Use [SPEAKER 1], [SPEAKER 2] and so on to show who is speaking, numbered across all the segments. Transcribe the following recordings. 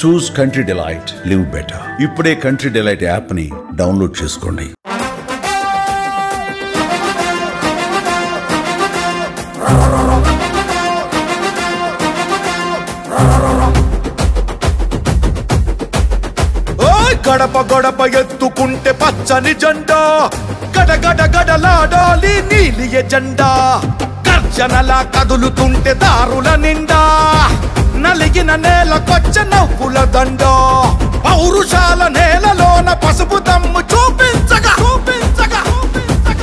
[SPEAKER 1] చూస్ country delight, live better. ఇప్పుడే country delight app ని download చేసుకోండి.
[SPEAKER 2] గడప గడప ఎత్తుకుంటే పచ్చని జెండా, గడగడ గడలాడాలి నీలి ఎజెండా. గర్జనలా కదులుతుంటే దారుల నిండా, నలిగిన నేలకొచ్చ నవ్వుల దండ. పౌరుషాల నేలలోన పసుపు దమ్ము చూపించగా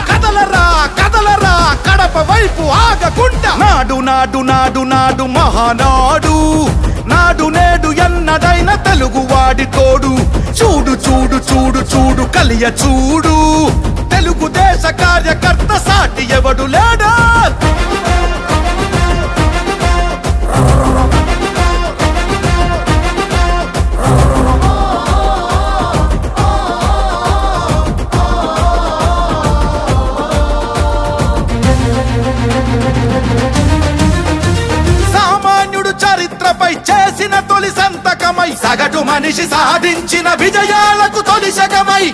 [SPEAKER 2] కదలరా కదలరా కడప వైపు ఆగకుండా. నాడు నాడు నాడు నాడు మహానాడు, నాడు నేడు ఎన్నడైన తెలుగువాడి తోడు. చూడు చూడు చూడు చూడు కలియ చూడు, తెలుగుదేశ కార్యకర్త సాటి ఎవడు లేడా. సామాన్యుడు చరిత్రపై చేసిన తొలి సంతకమై, సగటు మనిషి సాధించిన విజయాలకు తొలి శకమై,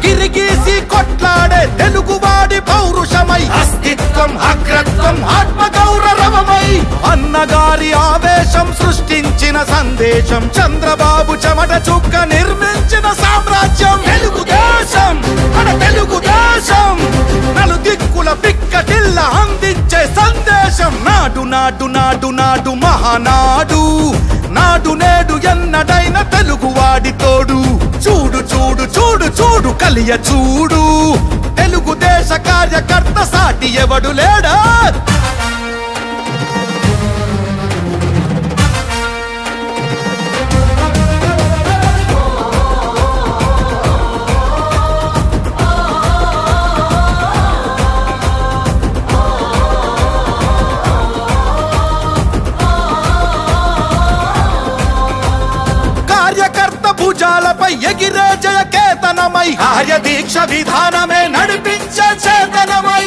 [SPEAKER 2] గిరిగీసి కొట్లాడే తెలుగువాడి పౌరుషమై, అస్తిత్వం అగ్రత్వం ఆత్మగౌరవమై, అన్నగారి ఆవేశం సృష్టించిన సందేశం, చంద్రబాబు చెమట చుక్క నిర్మించిన సామ్రాజ్యం. తెలుగుదేశం మన తెలుగుదేశం, నలు దిక్కుల పిక్కటిల్ల అందించే సందేశం. నాడు నాడు నాడు నాడు మహానాడు, నాడు నేడు ఎన్నడైన తెలుగువాడి తోడు. చూడు చూడు చూడు చూడు కలియ చూడు, తెలుగుదేశ కార్యకర్త సాటి ఎవడు లేడా. భుజాలపై ఎగిరే జయ కేతనమై, కార్యదీక్ష విధానమే నడిపించే చేతనమై,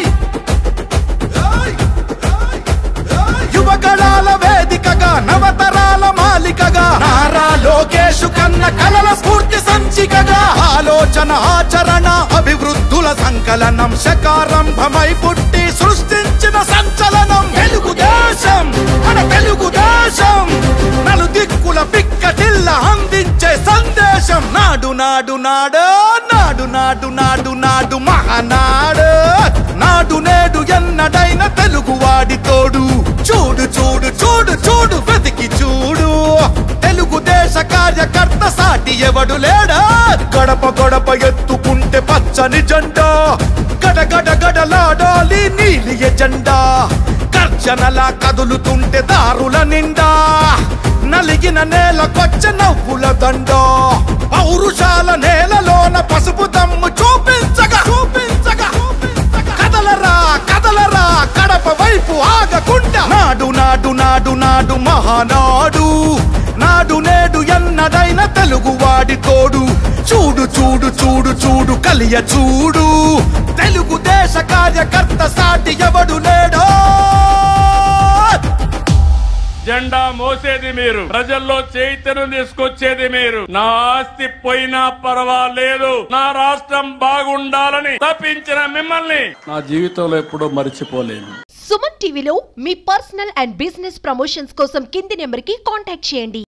[SPEAKER 2] యువగళాల వేదికగా నవతరాల మాలికగా, నారా లోకేష్ కన్న కలల స్ఫూర్తి సంచికగా, ఆలోచన ఆచరణ అభివృద్ధుల సంకలనం, శకారంభమై పుట్టి సృష్టించిన సంచలనం. తెలుగుదేశం మన తెలుగుదేశం, నలు దిక్కుల పిక్కటిల్ల అందించే సందేశం. నాడు నాడు నాడు నాడు నాడు నాడు నాడు మహానాడు, నాడు నేడు ఎన్నడైన తెలుగువాడి తోడు. చూడు చూడు చూడు చూడు వెతికి చూడు, తెలుగుదేశ కార్యకర్త సాటి ఎవడు లేడా. గడప గడప ఎత్తుకుంటే పచ్చని జెండా, గడగడ గడలాడాలి నీలి ఎజెండా. గర్జనలా కదులుతుంటే దారుల నిండా, నలిగిన నేలకొచ్చ నవ్వుల దండ. పౌరుషాల నేలలోన పసుపు దమ్ము చూపించగా కదలరా కదలరా కడప వైపు ఆగకుండా. నాడు నాడు నాడు నాడు మహానాడు, నాడు నేడు ఎన్నడైన తెలుగువాడి తోడు. చూడు చూడు చూడు చూడు కలియ చూడు, తెలుగుదేశ కార్యకర్త సాటి ఎవడు లేడో.
[SPEAKER 3] జెండా మోసేది మీరు, ప్రజల్లో చైతన్యం తీసుకొచ్చేది మీరు. నా ఆస్తి పోయినా పర్వాలేదు, నా రాష్ట్రం బాగుండాలని తప్పించిన మిమ్మల్ని నా జీవితంలో ఎప్పుడూ మర్చిపోలేను.
[SPEAKER 4] సుమన్ టీవీలో మీ పర్సనల్ అండ్ బిజినెస్ ప్రమోషన్స్ కోసం కింది నెంబర్ కి కాంటాక్ట్ చేయండి.